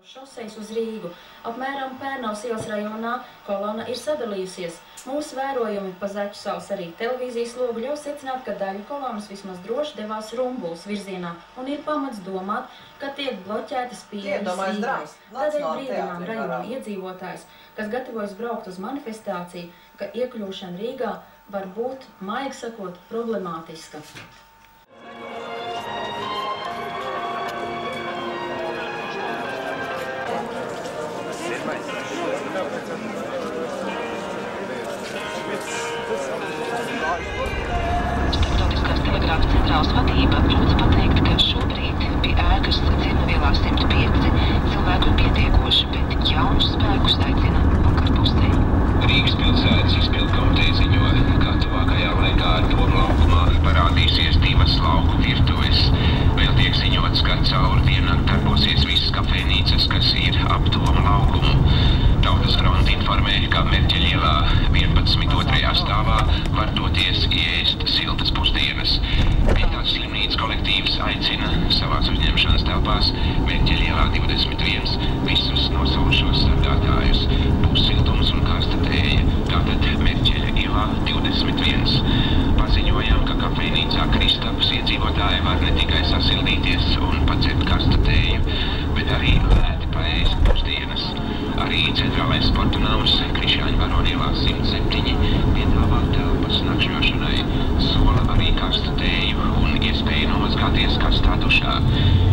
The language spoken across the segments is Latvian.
Šosejas uz Rīgu. Apmēram Pērnavas ielas rajonā kolona ir sadalījusies. Mūsu vērojumi pa Zaķu salas arī televīzijas logu ļauj secināt, ka daļa kolonas vismaz droši devās Rumbulas virzienā un ir pamats domāt, ka tiek bloķētas pieejas Rīgā. Tādēļ brīdinām rajona iedzīvotājs, kas gatavojas braukt uz manifestāciju, ka iekļūšana Rīgā var būt, maigi sakot, problemātiska. Starptautiskās telegrāfa centrālas vadība lūdz pateikt, ka šobrīd pie ēkas Dzirnavielā 105 cilvēku ir pietiekoši, bet jaunus spēkus aicina vakarpusē. Rīgas pilsētas izpildkomiteja ziņo, ka tuvākajā laikā Doma laukumā parādīsies divas lauku virtuves. Vēl tiek ziņots, ka caur dienu darbosies visas kafejnīcas, kas ir ap Doma laukumu. Tautas fronte informē, ka Merķeļa ielā 11. otrajā stāvā var doties ieēst siltas pusdienas. Pietāts slimnīcas kolektīvs aicina savās uzņemšanas telpās Merķeļa ielā 21 visus nosaušos sargātājus. Būs siltums un karsta tēja, tātad Merķeļa ielā 21. Paziņojam, ka kafejnīcā Kristapas iedzīvotāji var ne tikai sasildīties un padzert karsta tēju, bet arī lēti paēst pusdienas. Arī centrālais sporta nams Krišāņu Barona ielā 107 piedāvā telpas nakšņošanai, sola arī karstu tēju un iespēju nomazgāties karstā dušā.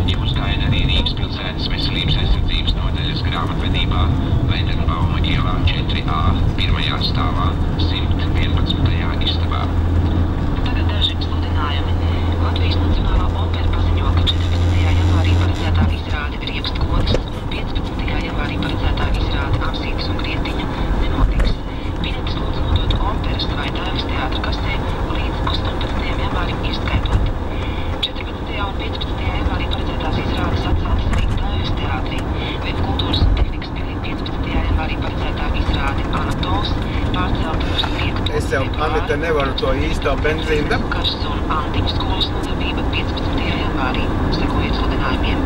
Jūs gaida arī Rīgas pilsētas veselības aizsardzības nodaļas grāmatvedībā Veidenbauma ielā 4A, 1. stāvā, 111. istabā. Tagad daži sludinājumi. Latvijas Nacionālā opera paziņo, ka 14. janvārī paredzētā izrāde Riekstkonis un 15. janvārī paredzētā izrāde Apsītis un Grietiņa nenotiks. Biļetes lūdzu nodot operas vai Dailes teātra kasē līdz 18. janvārim ieskaitot. 14. un 15. janvārī paredzētās izrādes atceltas arī Dailes teātrī. Kultūras un tehnikas pilī 15. janvārī paredzētā izrāde Anatols pārcelta uz Riektu. Es jau, Anita, nevaru to īsto benzīnu dabūt. Karsts un Antiņu skolas nodarbība 15. janvārī, sekojiet sludinājumiem.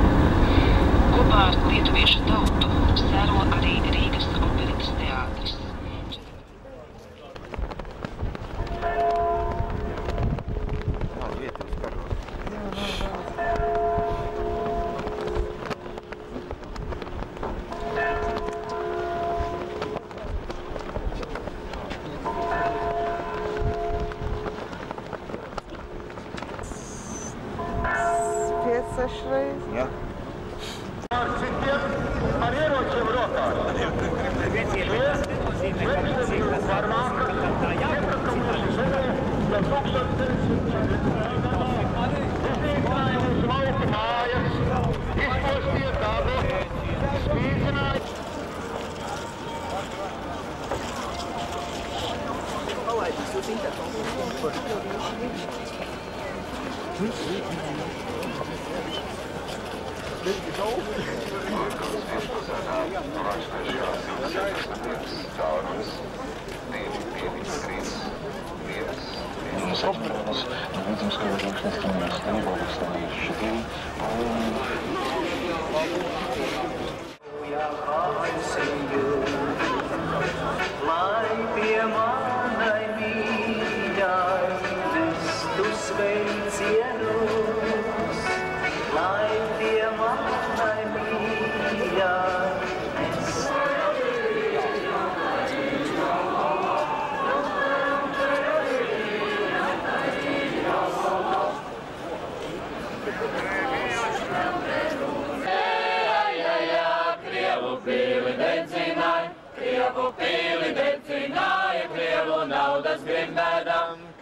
Kopā ar lietuviešu tautu sēro arī Rīgas operetes teātris. Ja. Ar ieročiem rokās.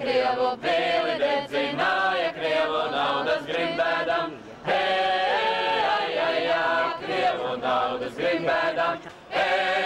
Krievu pili dedzināja, Krievu naudas grimbēdam. Hei, ai, ai, ai, Krievu naudas grimbēdam. Hei,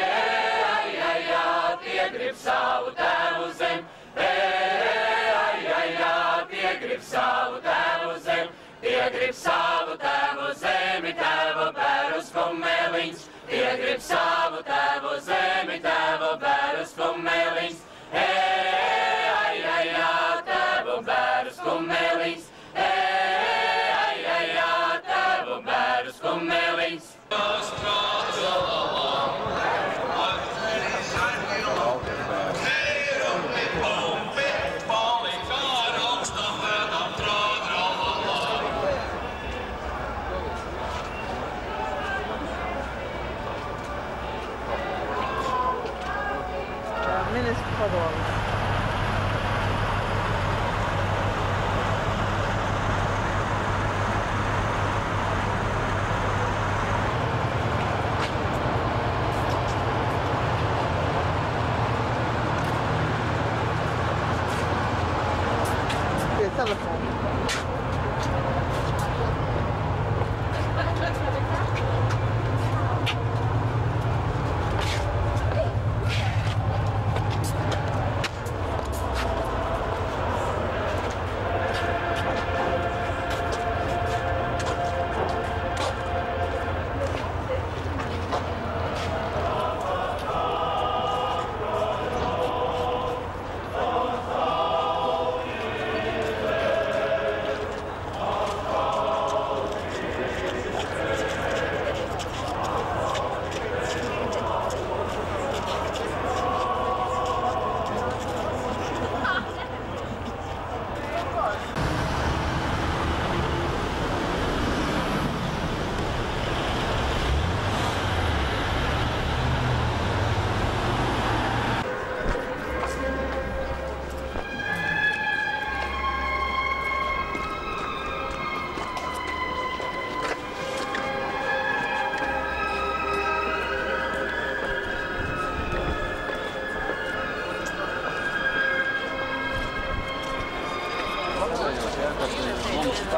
ai, ai, ai, tie grib savu tēvu zem. Hei, ai, ai, ai, tie grib savu tēvu zem. Tie grib savu tēvu zemi, tēva bērus kumeliņš. Tie grib savu tēvu zemi, tēva bērus kumeliņš. Hei, ai, ai, ai, tēvu bērus kumeliņš. Hei, ai, ai, ai, tēvu bērus kumeliņš.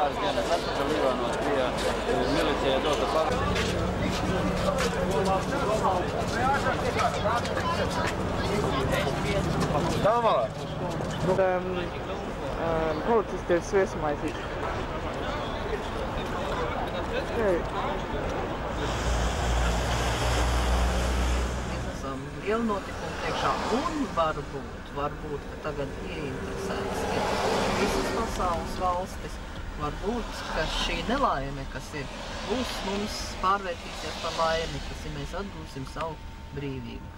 pāris dienas atpakaļ Libānos bija milicijai dota Policisti ir sviesmaisīti. Mēs esam lielu notikumu priekšā un varbūt, ka tagad ieinteresētas ir visas pasaules valstis. Varbūt, ka šī nelaime, kas ir, būs mums pārvērtīsies par laimi, kas, ja mēs atgūsim savu brīvību.